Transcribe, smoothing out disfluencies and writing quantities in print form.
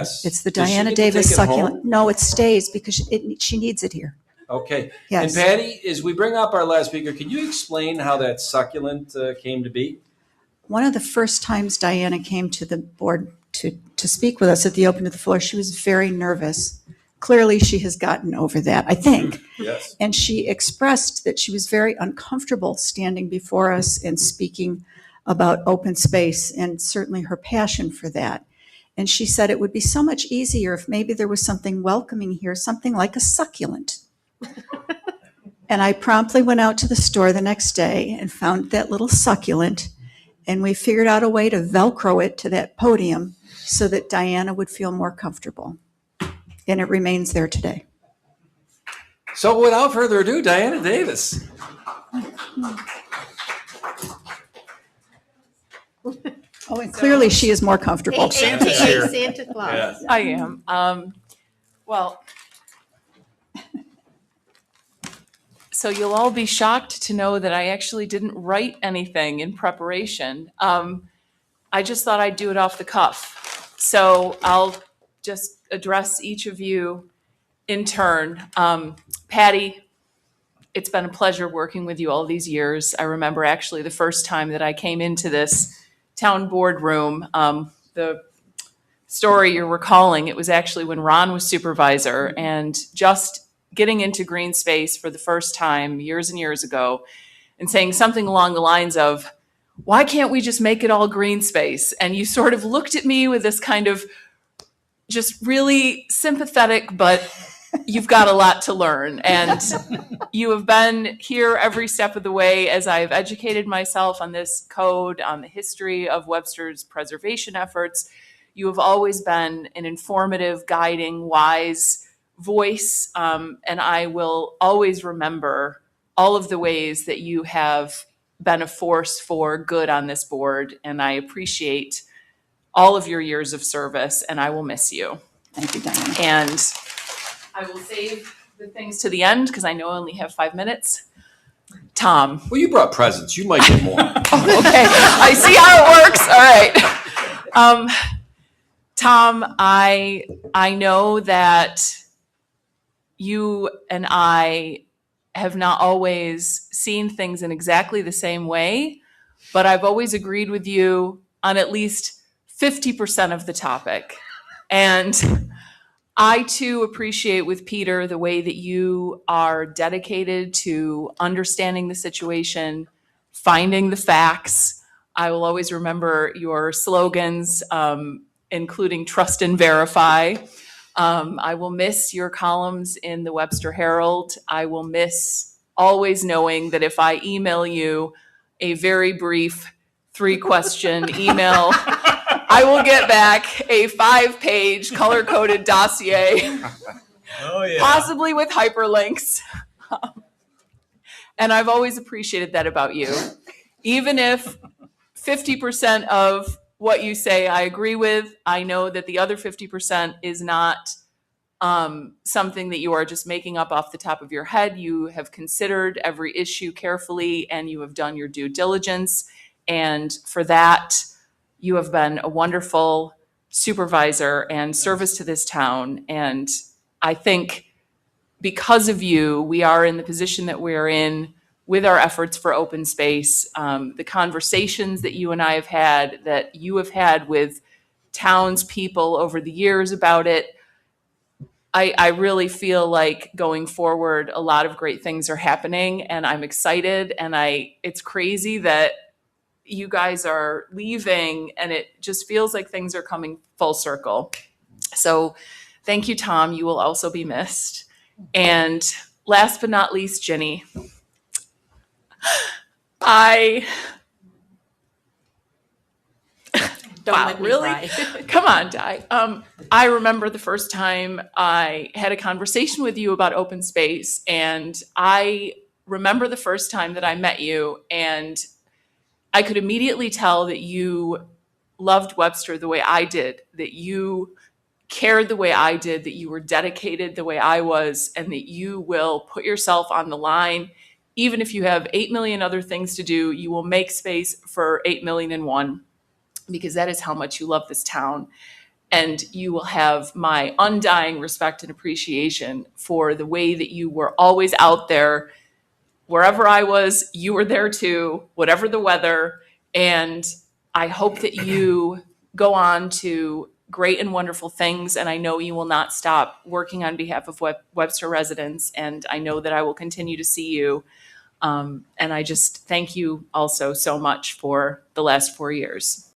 It's the Does she Diana get to Davis take it succulent. home? No, it stays because she needs it here. Okay. Yes. And Patty, as we bring up our last speaker, can you explain how that succulent came to be? One of the first times Diana came to the board to speak with us at the open to the floor, she was very nervous. Clearly, she has gotten over that, I think. Yes. And she expressed that she was very uncomfortable standing before us and speaking about open space, and certainly her passion for that. And she said it would be so much easier if maybe there was something welcoming here, something like a succulent. And I promptly went out to the store the next day and found that little succulent, and we figured out a way to Velcro it to that podium so that Diana would feel more comfortable. And it remains there today. So without further ado, Diana Davis. Oh, and clearly she is more comfortable. Santa's here. Santa Claus. Yes. I am. Well, so you'll all be shocked to know that I actually didn't write anything in preparation. I just thought I'd do it off the cuff. So I'll just address each of you in turn. Patty, it's been a pleasure working with you all these years. I remember actually the first time that I came into this town boardroom, the story you're recalling, it was actually when Ron was supervisor, and just getting into green space for the first time years and years ago and saying something along the lines of, why can't we just make it all green space? And you sort of looked at me with this kind of just really sympathetic, but you've got a lot to learn. And you have been here every step of the way as I've educated myself on this code, on the history of Webster's preservation efforts. You have always been an informative, guiding, wise voice. And I will always remember all of the ways that you have been a force for good on this board. And I appreciate all of your years of service, and I will miss you. Thank you, Diana. And I will save the things to the end because I know I only have 5 minutes. Tom. Well, you brought presents. You might get more. Okay, I see how it works. All right. Tom, I know that you and I have not always seen things in exactly the same way, but I've always agreed with you on at least 50% of the topic. And I too appreciate with Peter the way that you are dedicated to understanding the situation, finding the facts. I will always remember your slogans, including trust and verify. I will miss your columns in the Webster Herald. I will miss always knowing that if I email you a very brief 3-question email, I will get back a 5-page color-coded dossier, possibly with hyperlinks. And I've always appreciated that about you. Even if 50% of what you say I agree with, I know that the other 50% is not something that you are just making up off the top of your head. You have considered every issue carefully, and you have done your due diligence. And for that, you have been a wonderful supervisor and service to this town. And I think because of you, we are in the position that we're in with our efforts for open space. The conversations that you and I have had, that you have had with townspeople over the years about it, I really feel like going forward, a lot of great things are happening, and I'm excited. And it's crazy that you guys are leaving, and it just feels like things are coming full circle. So thank you, Tom. You will also be missed. And last but not least, Ginny, Don't let me really? cry. Come on, Di. I remember the first time I had a conversation with you about open space, and I remember the first time that I met you, and I could immediately tell that you loved Webster the way I did, that you cared the way I did, that you were dedicated the way I was, and that you will put yourself on the line. Even if you have 8 million other things to do, you will make space for 8 million and one, because that is how much you love this town. And you will have my undying respect and appreciation for the way that you were always out there. Wherever I was, you were there too, whatever the weather. And I hope that you go on to great and wonderful things. And I know you will not stop working on behalf of Webster residents. And I know that I will continue to see you. And I just thank you also so much for the last 4 years.